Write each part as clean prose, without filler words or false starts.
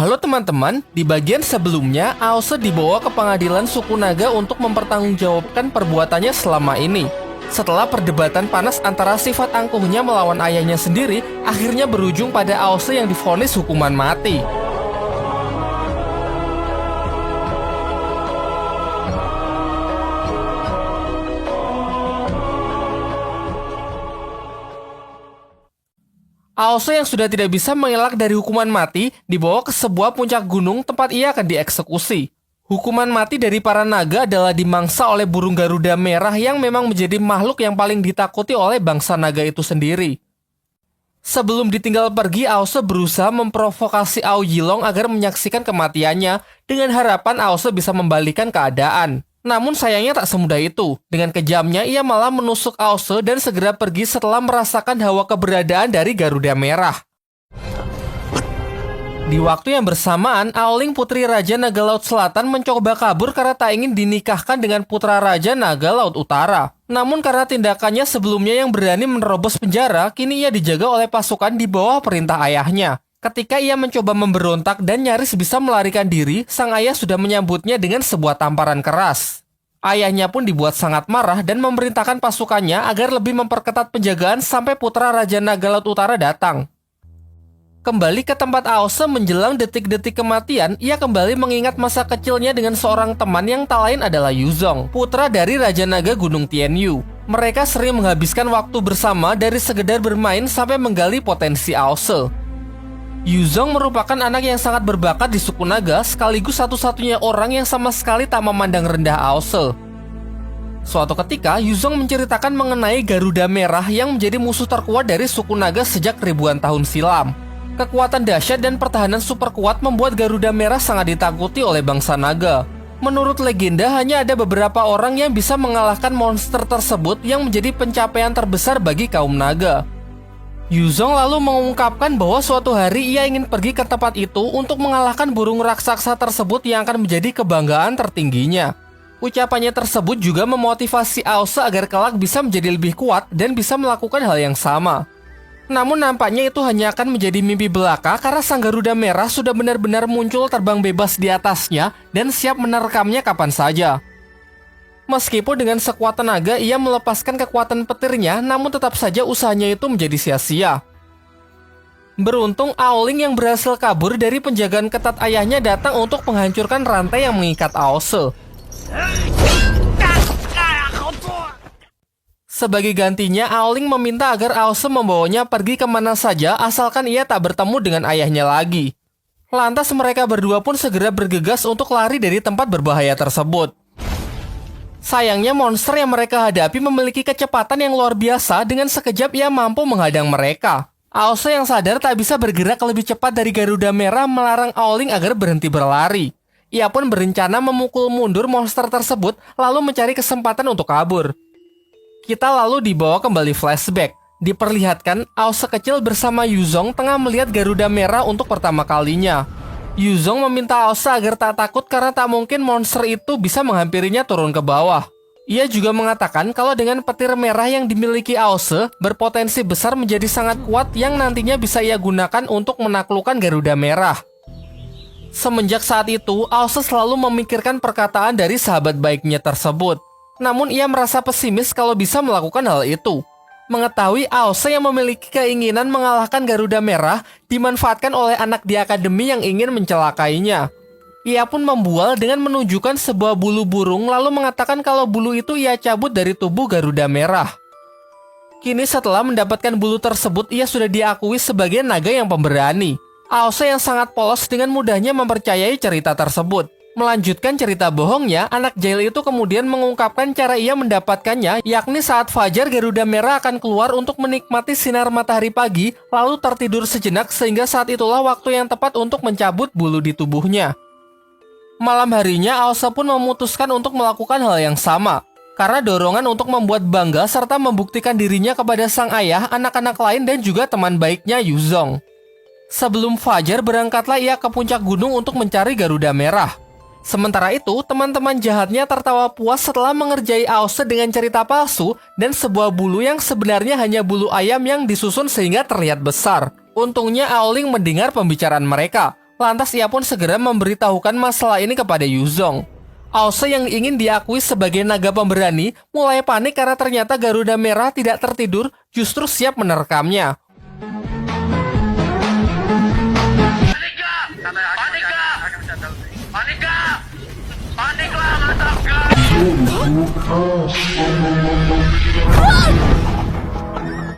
Halo teman-teman, di bagian sebelumnya, Aose dibawa ke pengadilan suku naga untuk mempertanggungjawabkan perbuatannya selama ini. Setelah perdebatan panas antara sifat angkuhnya melawan ayahnya sendiri, akhirnya berujung pada Aose yang divonis hukuman mati. Aose yang sudah tidak bisa mengelak dari hukuman mati dibawa ke sebuah puncak gunung tempat ia akan dieksekusi. Hukuman mati dari para naga adalah dimangsa oleh burung Garuda merah yang memang menjadi makhluk yang paling ditakuti oleh bangsa naga itu sendiri. Sebelum ditinggal pergi, Aose berusaha memprovokasi Ao Yilong agar menyaksikan kematiannya dengan harapan Aose bisa membalikan keadaan. Namun sayangnya tak semudah itu. Dengan kejamnya, ia malah menusuk Aose dan segera pergi setelah merasakan hawa keberadaan dari Garuda Merah. Di waktu yang bersamaan, Aoling Putri Raja Naga Laut Selatan mencoba kabur karena tak ingin dinikahkan dengan putra Raja Naga Laut Utara. Namun karena tindakannya sebelumnya yang berani menerobos penjara, kini ia dijaga oleh pasukan di bawah perintah ayahnya. Ketika ia mencoba memberontak dan nyaris bisa melarikan diri, sang ayah sudah menyambutnya dengan sebuah tamparan keras. Ayahnya pun dibuat sangat marah dan memerintahkan pasukannya agar lebih memperketat penjagaan sampai putra Raja Naga Laut Utara datang. Kembali ke tempat Aose menjelang detik-detik kematian, ia kembali mengingat masa kecilnya dengan seorang teman yang tak lain adalah Yuzong, putra dari Raja Naga Gunung Tianyu. Mereka sering menghabiskan waktu bersama dari sekedar bermain sampai menggali potensi Aose. Yuzong merupakan anak yang sangat berbakat di suku naga, sekaligus satu-satunya orang yang sama sekali tak memandang rendah Aose. Suatu ketika, Yuzong menceritakan mengenai Garuda Merah yang menjadi musuh terkuat dari suku naga sejak ribuan tahun silam. Kekuatan dahsyat dan pertahanan super kuat membuat Garuda Merah sangat ditakuti oleh bangsa naga. Menurut legenda, hanya ada beberapa orang yang bisa mengalahkan monster tersebut yang menjadi pencapaian terbesar bagi kaum naga. Yuzong lalu mengungkapkan bahwa suatu hari ia ingin pergi ke tempat itu untuk mengalahkan burung raksasa tersebut yang akan menjadi kebanggaan tertingginya. Ucapannya tersebut juga memotivasi Aose agar kelak bisa menjadi lebih kuat dan bisa melakukan hal yang sama. Namun nampaknya itu hanya akan menjadi mimpi belaka karena sang Garuda Merah sudah benar-benar muncul terbang bebas di atasnya dan siap menerkamnya kapan saja. Meskipun dengan sekuat tenaga ia melepaskan kekuatan petirnya, namun tetap saja usahanya itu menjadi sia-sia. Beruntung Aoling yang berhasil kabur dari penjagaan ketat ayahnya datang untuk menghancurkan rantai yang mengikat Aose. Sebagai gantinya, Aoling meminta agar Aose membawanya pergi kemana saja asalkan ia tak bertemu dengan ayahnya lagi. Lantas mereka berdua pun segera bergegas untuk lari dari tempat berbahaya tersebut. Sayangnya monster yang mereka hadapi memiliki kecepatan yang luar biasa, dengan sekejap ia mampu menghadang mereka. Aose yang sadar tak bisa bergerak lebih cepat dari Garuda Merah melarang Aoling agar berhenti berlari. Ia pun berencana memukul mundur monster tersebut lalu mencari kesempatan untuk kabur. Kita lalu dibawa kembali flashback. Diperlihatkan Aose kecil bersama Yuzong tengah melihat Garuda Merah untuk pertama kalinya. Yuzong meminta Aose agar tak takut karena tak mungkin monster itu bisa menghampirinya turun ke bawah. Ia juga mengatakan kalau dengan petir merah yang dimiliki Aose berpotensi besar menjadi sangat kuat yang nantinya bisa ia gunakan untuk menaklukkan Garuda Merah. Semenjak saat itu, Aose selalu memikirkan perkataan dari sahabat baiknya tersebut. Namun ia merasa pesimis kalau bisa melakukan hal itu. Mengetahui Aose yang memiliki keinginan mengalahkan Garuda Merah dimanfaatkan oleh anak di akademi yang ingin mencelakainya. Ia pun membual dengan menunjukkan sebuah bulu burung lalu mengatakan kalau bulu itu ia cabut dari tubuh Garuda Merah. Kini setelah mendapatkan bulu tersebut, ia sudah diakui sebagai naga yang pemberani. Aose yang sangat polos dengan mudahnya mempercayai cerita tersebut. Melanjutkan cerita bohongnya, anak jahil itu kemudian mengungkapkan cara ia mendapatkannya, yakni saat fajar Garuda Merah akan keluar untuk menikmati sinar matahari pagi, lalu tertidur sejenak sehingga saat itulah waktu yang tepat untuk mencabut bulu di tubuhnya. Malam harinya, Aose pun memutuskan untuk melakukan hal yang sama. Karena dorongan untuk membuat bangga serta membuktikan dirinya kepada sang ayah, anak-anak lain dan juga teman baiknya Yuzong. Sebelum fajar, berangkatlah ia ke puncak gunung untuk mencari Garuda Merah. Sementara itu, teman-teman jahatnya tertawa puas setelah mengerjai Aose dengan cerita palsu dan sebuah bulu yang sebenarnya hanya bulu ayam yang disusun sehingga terlihat besar. Untungnya Aoling mendengar pembicaraan mereka. Lantas ia pun segera memberitahukan masalah ini kepada Yuzong. Aose yang ingin diakui sebagai naga pemberani mulai panik karena ternyata Garuda Merah tidak tertidur, justru siap menerkamnya.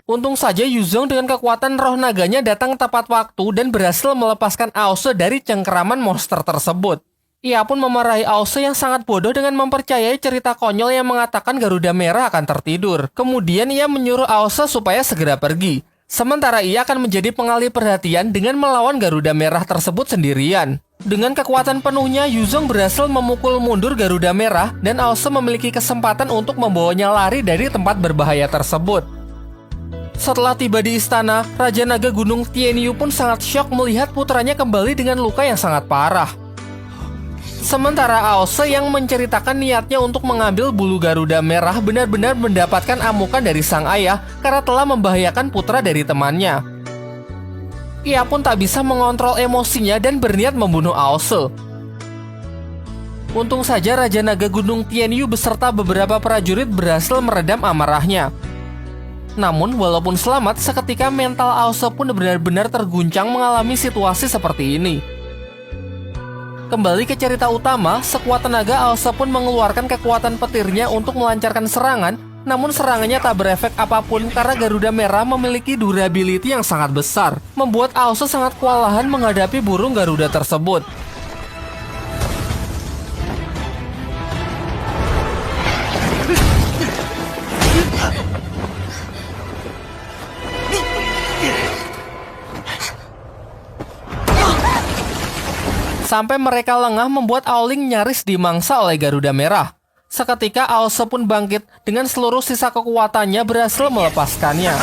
Untung saja Yuzong dengan kekuatan roh naganya datang tepat waktu dan berhasil melepaskan Aose dari cengkeraman monster tersebut. Ia pun memarahi Aose yang sangat bodoh dengan mempercayai cerita konyol yang mengatakan Garuda Merah akan tertidur. Kemudian ia menyuruh Aose supaya segera pergi. Sementara ia akan menjadi pengalih perhatian dengan melawan Garuda Merah tersebut sendirian. Dengan kekuatan penuhnya, Yuzong berhasil memukul mundur Garuda Merah dan Aose memiliki kesempatan untuk membawanya lari dari tempat berbahaya tersebut. Setelah tiba di istana, Raja Naga Gunung Tianyu pun sangat syok melihat putranya kembali dengan luka yang sangat parah. Sementara Aose yang menceritakan niatnya untuk mengambil bulu Garuda Merah benar-benar mendapatkan amukan dari sang ayah karena telah membahayakan putra dari temannya. Ia pun tak bisa mengontrol emosinya dan berniat membunuh Aose. Untung saja Raja Naga Gunung Tianyu beserta beberapa prajurit berhasil meredam amarahnya. Namun, walaupun selamat, seketika mental Aose pun benar-benar terguncang mengalami situasi seperti ini. Kembali ke cerita utama, sekuat tenaga Aose pun mengeluarkan kekuatan petirnya untuk melancarkan serangan, namun serangannya tak berefek apapun karena Garuda Merah memiliki durability yang sangat besar, membuat Aose sangat kewalahan menghadapi burung Garuda tersebut. Sampai mereka lengah membuat Aoling nyaris dimangsa oleh Garuda Merah. Seketika Aose pun bangkit dengan seluruh sisa kekuatannya berhasil melepaskannya.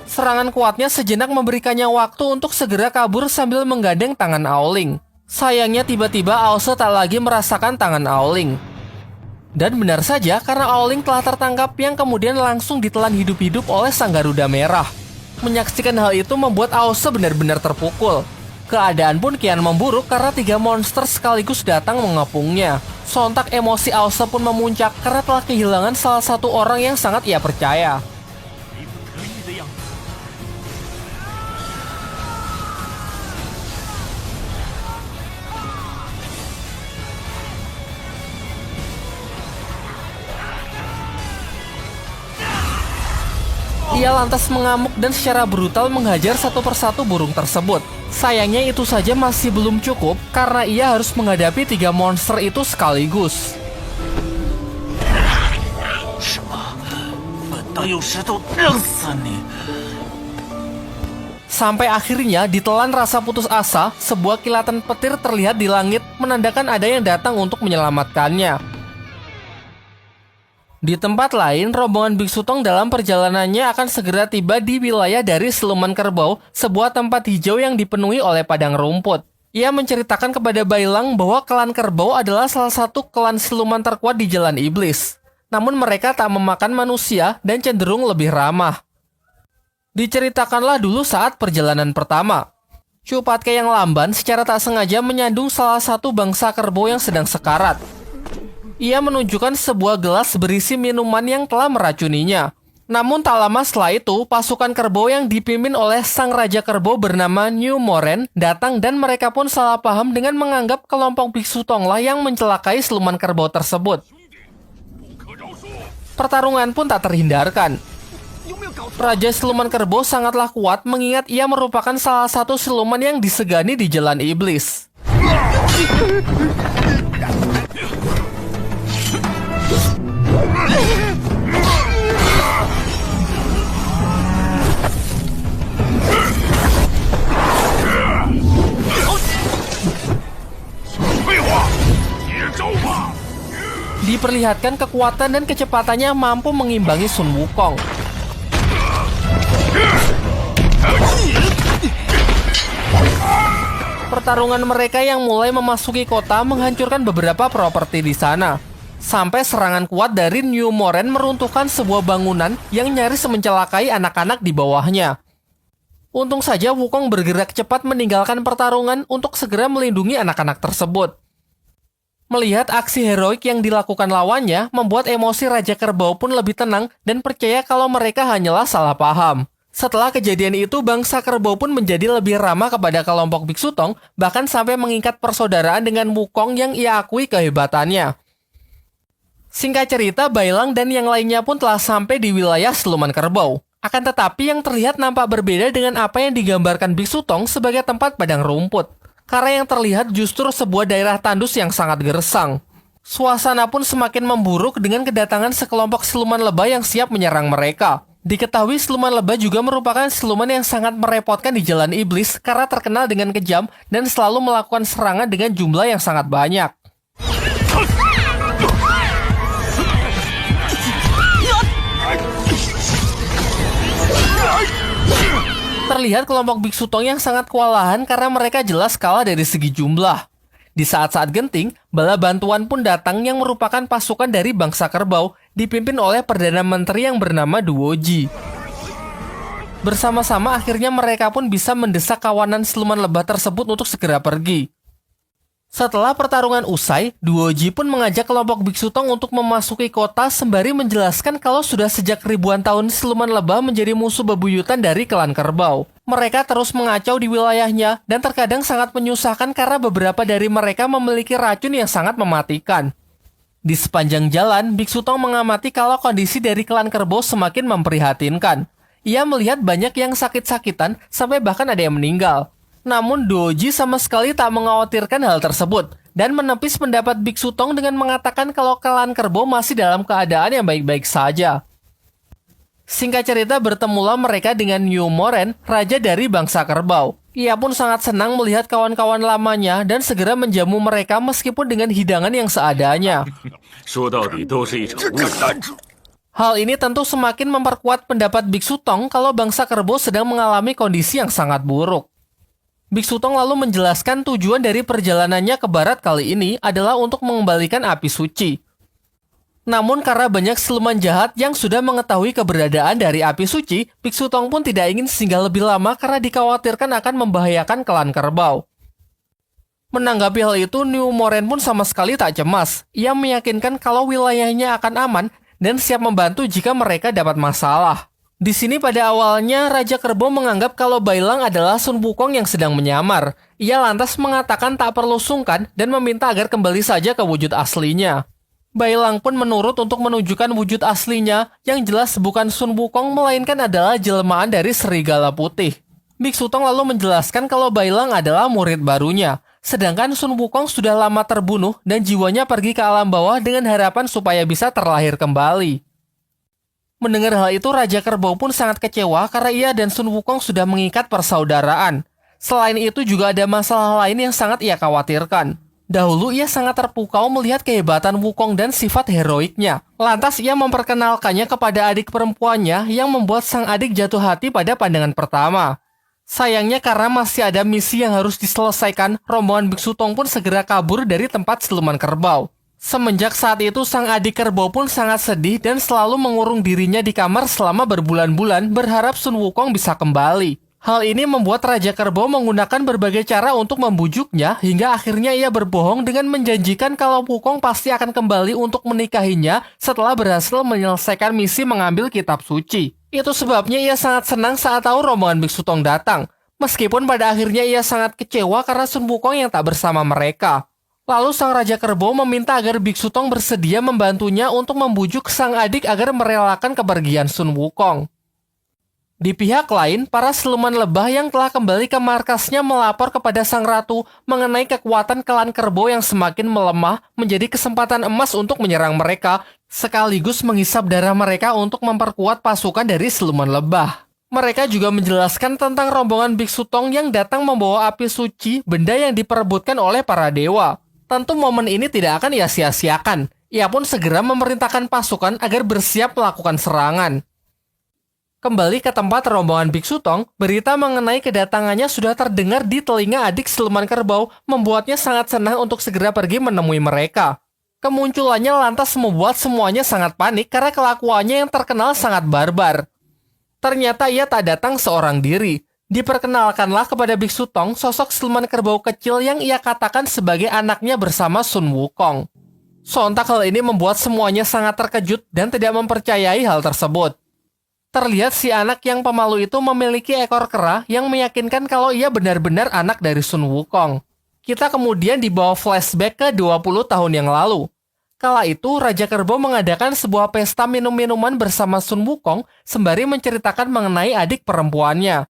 Serangan kuatnya sejenak memberikannya waktu untuk segera kabur sambil menggandeng tangan Aoling. Sayangnya tiba-tiba Aose tak lagi merasakan tangan Aoling. Dan benar saja karena Aoling telah tertangkap yang kemudian langsung ditelan hidup-hidup oleh sang Garuda Merah. Menyaksikan hal itu membuat Aose benar-benar terpukul. Keadaan pun kian memburuk karena 3 monster sekaligus datang mengepungnya. Sontak emosi Aose pun memuncak karena telah kehilangan salah satu orang yang sangat ia percaya. Ia lantas mengamuk dan secara brutal menghajar satu persatu burung tersebut. Sayangnya itu saja masih belum cukup karena ia harus menghadapi 3 monster itu sekaligus. Sampai akhirnya ditelan rasa putus asa, sebuah kilatan petir terlihat di langit menandakan ada yang datang untuk menyelamatkannya. Di tempat lain, rombongan Biksu Tong dalam perjalanannya akan segera tiba di wilayah dari Siluman Kerbau, sebuah tempat hijau yang dipenuhi oleh padang rumput. Ia menceritakan kepada Bailang bahwa klan Kerbau adalah salah satu klan siluman terkuat di Jalan Iblis. Namun mereka tak memakan manusia dan cenderung lebih ramah. Diceritakanlah dulu saat perjalanan pertama. Cupatke yang lamban secara tak sengaja menyandung salah satu bangsa kerbau yang sedang sekarat. Ia menunjukkan sebuah gelas berisi minuman yang telah meracuninya. Namun tak lama setelah itu, pasukan kerbau yang dipimpin oleh sang raja kerbau bernama New Moren datang dan mereka pun salah paham dengan menganggap kelompok Biksu Tonglah yang mencelakai siluman kerbau tersebut. Pertarungan pun tak terhindarkan. Raja siluman kerbau sangatlah kuat mengingat ia merupakan salah satu siluman yang disegani di Jalan Iblis. Diperlihatkan kekuatan dan kecepatannya mampu mengimbangi Sun Wukong. Pertarungan mereka yang mulai memasuki kota menghancurkan beberapa properti di sana. Sampai serangan kuat dari New Moren meruntuhkan sebuah bangunan yang nyaris mencelakai anak-anak di bawahnya. Untung saja Wukong bergerak cepat meninggalkan pertarungan untuk segera melindungi anak-anak tersebut. Melihat aksi heroik yang dilakukan lawannya, membuat emosi Raja Kerbau pun lebih tenang dan percaya kalau mereka hanyalah salah paham. Setelah kejadian itu, bangsa Kerbau pun menjadi lebih ramah kepada kelompok Biksu Tong, bahkan sampai mengikat persaudaraan dengan Wukong yang ia akui kehebatannya. Singkat cerita, Bailang dan yang lainnya pun telah sampai di wilayah Siluman Kerbau. Akan tetapi yang terlihat nampak berbeda dengan apa yang digambarkan Biksu Tong sebagai tempat padang rumput. Karena yang terlihat justru sebuah daerah tandus yang sangat gersang. Suasana pun semakin memburuk dengan kedatangan sekelompok siluman lebah yang siap menyerang mereka. Diketahui siluman lebah juga merupakan siluman yang sangat merepotkan di jalan iblis karena terkenal dengan kejam dan selalu melakukan serangan dengan jumlah yang sangat banyak. Terlihat kelompok Biksu Tong yang sangat kewalahan karena mereka jelas kalah dari segi jumlah. Di saat-saat genting, bala bantuan pun datang yang merupakan pasukan dari bangsa kerbau, dipimpin oleh Perdana Menteri yang bernama Duoji. Bersama-sama akhirnya mereka pun bisa mendesak kawanan siluman lebah tersebut untuk segera pergi. Setelah pertarungan usai, Duoji pun mengajak kelompok Biksu Tong untuk memasuki kota sembari menjelaskan kalau sudah sejak ribuan tahun siluman lebah menjadi musuh bebuyutan dari klan kerbau. Mereka terus mengacau di wilayahnya dan terkadang sangat menyusahkan karena beberapa dari mereka memiliki racun yang sangat mematikan. Di sepanjang jalan, Biksu Tong mengamati kalau kondisi dari klan kerbau semakin memprihatinkan. Ia melihat banyak yang sakit-sakitan sampai bahkan ada yang meninggal. Namun Duoji sama sekali tak mengkhawatirkan hal tersebut dan menepis pendapat Biksu Tong dengan mengatakan kalau klan kerbau masih dalam keadaan yang baik-baik saja. Singkat cerita, bertemulah mereka dengan New Moren, raja dari bangsa kerbau. Ia pun sangat senang melihat kawan-kawan lamanya dan segera menjamu mereka meskipun dengan hidangan yang seadanya. Hal ini tentu semakin memperkuat pendapat Biksu Tong kalau bangsa kerbau sedang mengalami kondisi yang sangat buruk. Biksu Tong lalu menjelaskan tujuan dari perjalanannya ke barat kali ini adalah untuk mengembalikan api suci. Namun karena banyak siluman jahat yang sudah mengetahui keberadaan dari api suci, Biksu Tong pun tidak ingin singgah lebih lama karena dikhawatirkan akan membahayakan klan kerbau. Menanggapi hal itu, New Moren pun sama sekali tak cemas. Ia meyakinkan kalau wilayahnya akan aman dan siap membantu jika mereka dapat masalah. Di sini pada awalnya, Raja Kerbau menganggap kalau Bailang adalah Sun Wukong yang sedang menyamar. Ia lantas mengatakan tak perlu sungkan dan meminta agar kembali saja ke wujud aslinya. Bailang pun menurut untuk menunjukkan wujud aslinya, yang jelas bukan Sun Wukong melainkan adalah jelmaan dari serigala putih. Biksu Tong lalu menjelaskan kalau Bailang adalah murid barunya, sedangkan Sun Wukong sudah lama terbunuh dan jiwanya pergi ke alam bawah dengan harapan supaya bisa terlahir kembali. Mendengar hal itu, Raja Kerbau pun sangat kecewa karena ia dan Sun Wukong sudah mengikat persaudaraan. Selain itu juga ada masalah lain yang sangat ia khawatirkan. Dahulu ia sangat terpukau melihat kehebatan Wukong dan sifat heroiknya. Lantas ia memperkenalkannya kepada adik perempuannya yang membuat sang adik jatuh hati pada pandangan pertama. Sayangnya karena masih ada misi yang harus diselesaikan, rombongan Biksu Tong pun segera kabur dari tempat siluman kerbau. Semenjak saat itu, sang adik kerbau pun sangat sedih dan selalu mengurung dirinya di kamar selama berbulan-bulan berharap Sun Wukong bisa kembali. Hal ini membuat Raja Kerbau menggunakan berbagai cara untuk membujuknya hingga akhirnya ia berbohong dengan menjanjikan kalau Wukong pasti akan kembali untuk menikahinya setelah berhasil menyelesaikan misi mengambil kitab suci. Itu sebabnya ia sangat senang saat tahu rombongan Biksu Tong datang. Meskipun pada akhirnya ia sangat kecewa karena Sun Wukong yang tak bersama mereka. Lalu sang Raja Kerbau meminta agar Biksu Tong bersedia membantunya untuk membujuk sang adik agar merelakan kepergian Sun Wukong. Di pihak lain, para siluman lebah yang telah kembali ke markasnya melapor kepada sang ratu mengenai kekuatan klan kerbau yang semakin melemah menjadi kesempatan emas untuk menyerang mereka, sekaligus menghisap darah mereka untuk memperkuat pasukan dari siluman lebah. Mereka juga menjelaskan tentang rombongan Biksu Tong yang datang membawa api suci, benda yang diperebutkan oleh para dewa. Tentu momen ini tidak akan ia sia-siakan. Ia pun segera memerintahkan pasukan agar bersiap melakukan serangan. Kembali ke tempat rombongan Biksu Tong, berita mengenai kedatangannya sudah terdengar di telinga adik siluman kerbau, membuatnya sangat senang untuk segera pergi menemui mereka. Kemunculannya lantas membuat semuanya sangat panik karena kelakuannya yang terkenal sangat barbar. Ternyata ia tak datang seorang diri. Diperkenalkanlah kepada Biksu Tong sosok siluman kerbau kecil yang ia katakan sebagai anaknya bersama Sun Wukong. Sontak hal ini membuat semuanya sangat terkejut dan tidak mempercayai hal tersebut. Terlihat si anak yang pemalu itu memiliki ekor kera yang meyakinkan kalau ia benar-benar anak dari Sun Wukong. Kita kemudian dibawa flashback ke 20 tahun yang lalu. Kala itu, Raja Kerbau mengadakan sebuah pesta minum-minuman bersama Sun Wukong sembari menceritakan mengenai adik perempuannya.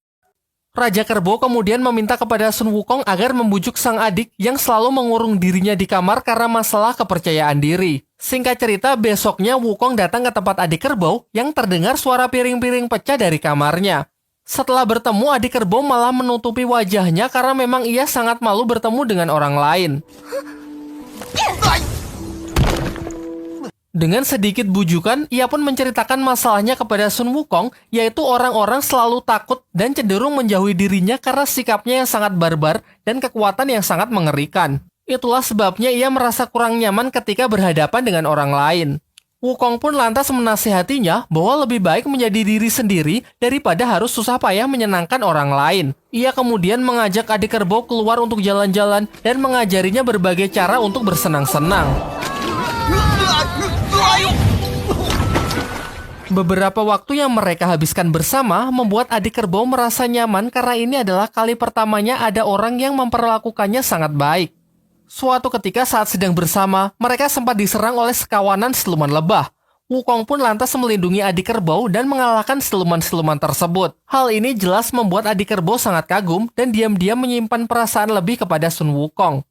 Raja Kerbau kemudian meminta kepada Sun Wukong agar membujuk sang adik yang selalu mengurung dirinya di kamar karena masalah kepercayaan diri. Singkat cerita, besoknya Wukong datang ke tempat adik kerbau yang terdengar suara piring-piring pecah dari kamarnya. Setelah bertemu, adik kerbau malah menutupi wajahnya karena memang ia sangat malu bertemu dengan orang lain. Dengan sedikit bujukan, ia pun menceritakan masalahnya kepada Sun Wukong, yaitu orang-orang selalu takut dan cenderung menjauhi dirinya karena sikapnya yang sangat barbar dan kekuatan yang sangat mengerikan. Itulah sebabnya ia merasa kurang nyaman ketika berhadapan dengan orang lain. Wukong pun lantas menasihatinya bahwa lebih baik menjadi diri sendiri daripada harus susah payah menyenangkan orang lain. Ia kemudian mengajak adik kerbau keluar untuk jalan-jalan dan mengajarinya berbagai cara untuk bersenang-senang. Beberapa waktu yang mereka habiskan bersama membuat adik kerbau merasa nyaman karena ini adalah kali pertamanya ada orang yang memperlakukannya sangat baik. Suatu ketika saat sedang bersama, mereka sempat diserang oleh sekawanan siluman lebah. Wukong pun lantas melindungi adik kerbau dan mengalahkan siluman-siluman tersebut. Hal ini jelas membuat adik kerbau sangat kagum dan diam-diam menyimpan perasaan lebih kepada Sun Wukong.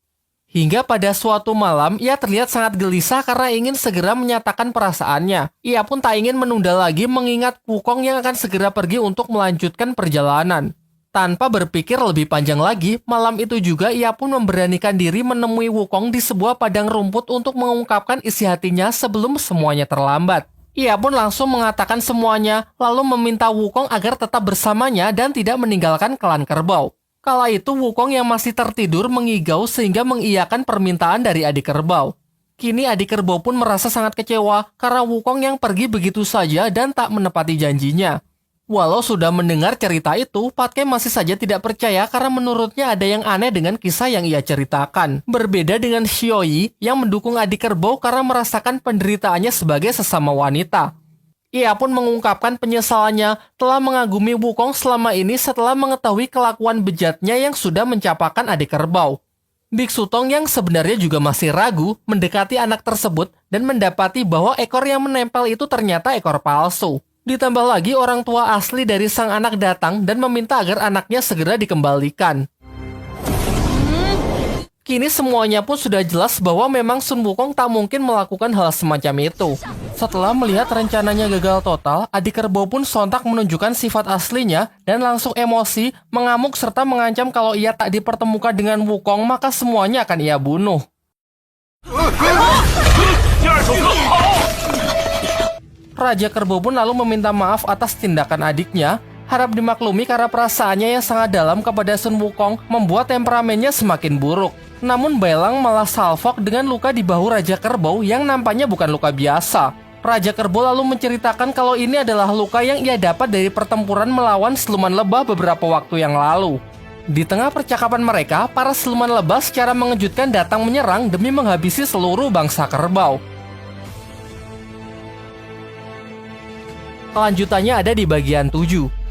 Hingga pada suatu malam, ia terlihat sangat gelisah karena ingin segera menyatakan perasaannya. Ia pun tak ingin menunda lagi mengingat Wukong yang akan segera pergi untuk melanjutkan perjalanan. Tanpa berpikir lebih panjang lagi, malam itu juga ia pun memberanikan diri menemui Wukong di sebuah padang rumput untuk mengungkapkan isi hatinya sebelum semuanya terlambat. Ia pun langsung mengatakan semuanya, lalu meminta Wukong agar tetap bersamanya dan tidak meninggalkan klan kerbau. Kala itu Wukong yang masih tertidur mengigau sehingga mengiyakan permintaan dari adik kerbau. Kini adik kerbau pun merasa sangat kecewa karena Wukong yang pergi begitu saja dan tak menepati janjinya. Walau sudah mendengar cerita itu, Patke masih saja tidak percaya karena menurutnya ada yang aneh dengan kisah yang ia ceritakan. Berbeda dengan Xiaoyi yang mendukung adik kerbau karena merasakan penderitaannya sebagai sesama wanita. Ia pun mengungkapkan penyesalannya telah mengagumi Wukong selama ini setelah mengetahui kelakuan bejatnya yang sudah mencapakan adik kerbau. Biksu Tong yang sebenarnya juga masih ragu mendekati anak tersebut dan mendapati bahwa ekor yang menempel itu ternyata ekor palsu. Ditambah lagi orang tua asli dari sang anak datang dan meminta agar anaknya segera dikembalikan. Kini semuanya pun sudah jelas bahwa memang Sun Wukong tak mungkin melakukan hal semacam itu. Setelah melihat rencananya gagal total, adik kerbau pun sontak menunjukkan sifat aslinya dan langsung emosi, mengamuk serta mengancam kalau ia tak dipertemukan dengan Wukong maka semuanya akan ia bunuh. Raja Kerbau pun lalu meminta maaf atas tindakan adiknya, harap dimaklumi karena perasaannya yang sangat dalam kepada Sun Wukong membuat temperamennya semakin buruk. Namun Bailang malah salfok dengan luka di bahu Raja Kerbau yang nampaknya bukan luka biasa. Raja Kerbau lalu menceritakan kalau ini adalah luka yang ia dapat dari pertempuran melawan siluman lebah beberapa waktu yang lalu. Di tengah percakapan mereka, para siluman lebah secara mengejutkan datang menyerang demi menghabisi seluruh bangsa kerbau. Kelanjutannya ada di bagian 7.